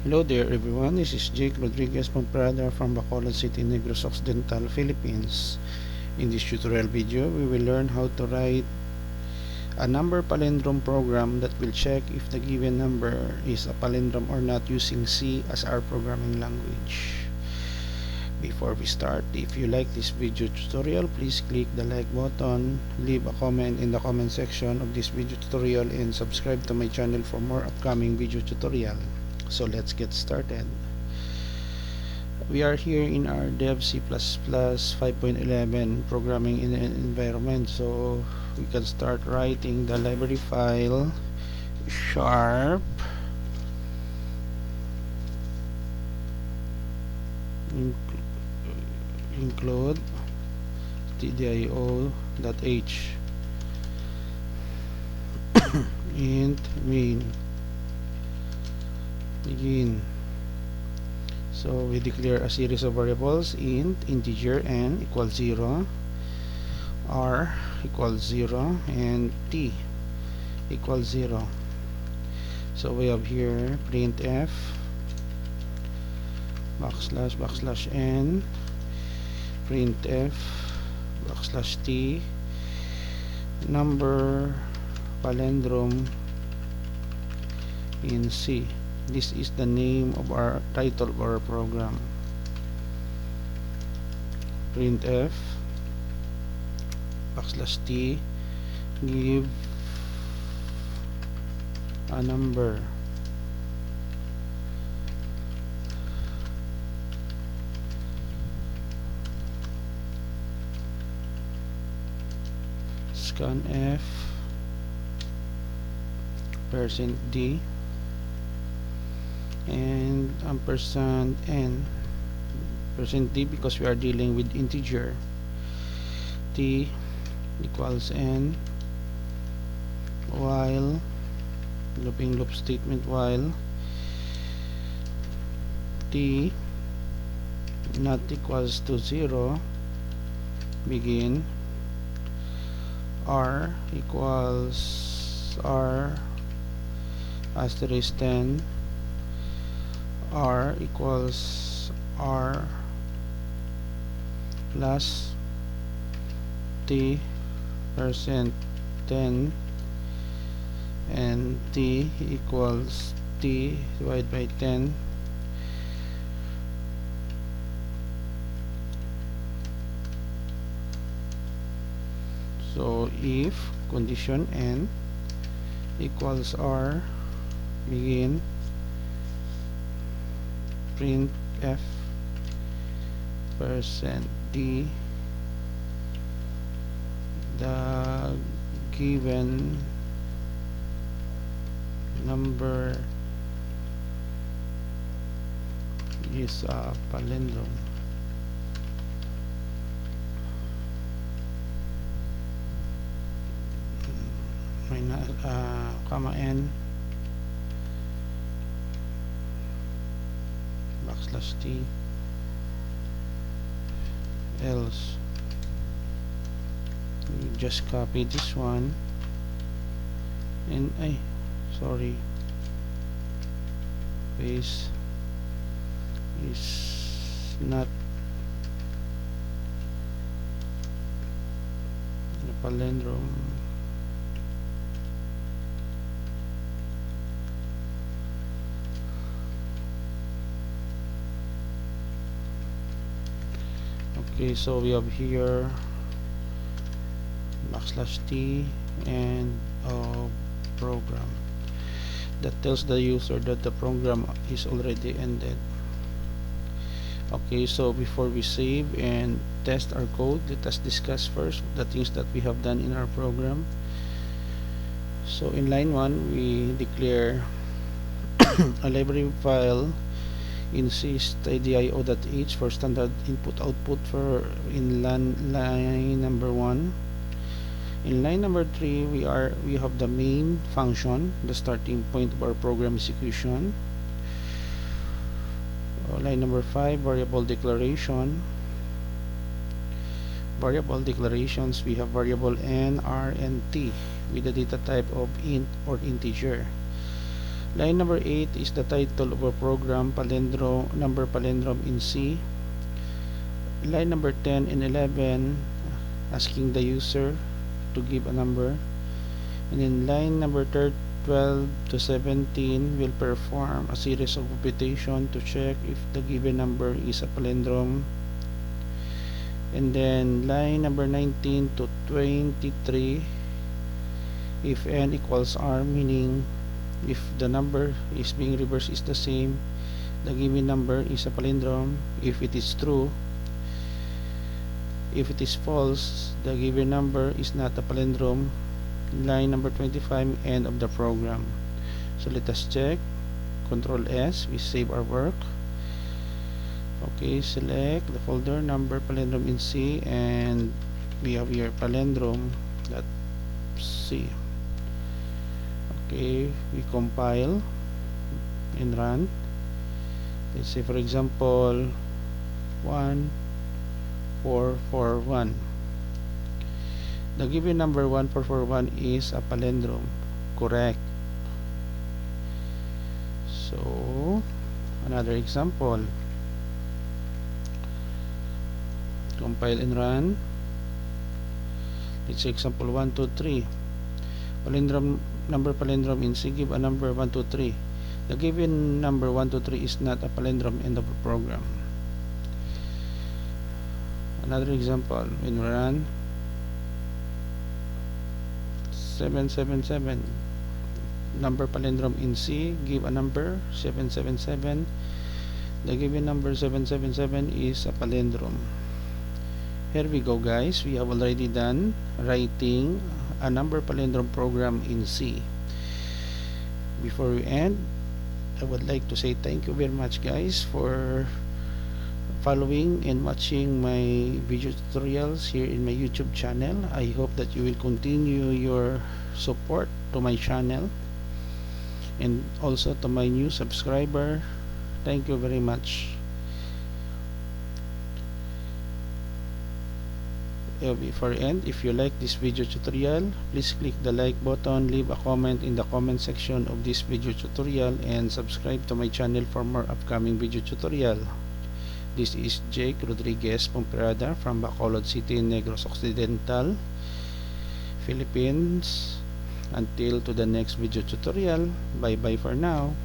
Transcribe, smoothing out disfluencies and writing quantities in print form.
Hello there everyone, this is Jake Rodriguez Pomperada from Bacolod City, Negros Occidental Philippines. In this tutorial video, we will learn how to write a number palindrome program that will check if the given number is a palindrome or not using C as our programming language. Before we start, if you like this video tutorial, please click the like button, leave a comment in the comment section of this video tutorial, and subscribe to my channel for more upcoming video tutorial. So let's get started. We are here in our Dev C++ 5.11 programming in an environment, so we can start writing the library file sharp include tdio.h int main begin. So we declare a series of variables: int integer n equals 0, r equals 0, and t equals 0. So we have here printf \n printf \t number palindrome in C. This is the name of our title of our program. Printf \t give a number. Scanf %d and ampersand n %d because we are dealing with integer. T equals n while looping loop statement while t not equals to 0 begin. R equals r asterisk 10, r equals r plus t %10 and t equals t divided by 10. So if condition n equals r begin printf %d the given number is a palindrome. Comma n \t else. We just copy this one and paste is not a palindrome. Okay, so we have here \t and program that tells the user that the program is already ended. Okay, so before we save and test our code, let us discuss first the things that we have done in our program. So in line 1, we declare a library file in C tdio.h for standard input output for in line number 1. In line number 3, we have the main function, the starting point of our program execution. Line number 5, variable declaration. Variable declarations, we have variable n, r, and t with the data type of int or integer. Line number 8 is the title of a program, palindrome, number palindrome in C. Line number 10 and 11, asking the user to give a number. And then line number 12 to 17 will perform a series of computation to check if the given number is a palindrome. And then line number 19 to 23, if n equals r, meaning if the number is being reversed is the same, the given number is a palindrome. If it is true, if it is false, the given number is not a palindrome. Line number 25, end of the program. So let us check. Control S, we save our work. Okay, select the folder, number palindrome in C, and we have here palindrome.c. Okay, we compile and run. Let's say for example 1441. The given number 1441 is a palindrome. Correct. So another example. Compile and run. Let's say example 123. Palindrome, number palindrome in C, give a number 123. The given number 123 is not a palindrome, end of the program. Another example, when we run 777, number palindrome in C, give a number 777. The given number 777 is a palindrome. Here we go, guys. We have already done writing a number palindrome program in C. Before we end, I would like to say thank you very much, guys, for following and watching my video tutorials here in my YouTube channel. I hope that you will continue your support to my channel and also to my new subscriber. Thank you very much. Before end, if you like this video tutorial, please click the like button, leave a comment in the comment section of this video tutorial, and subscribe to my channel for more upcoming video tutorial. This is Jake Rodriguez Pomperada from Bacolod City, Negros Occidental, Philippines. Until to the next video tutorial, bye bye for now.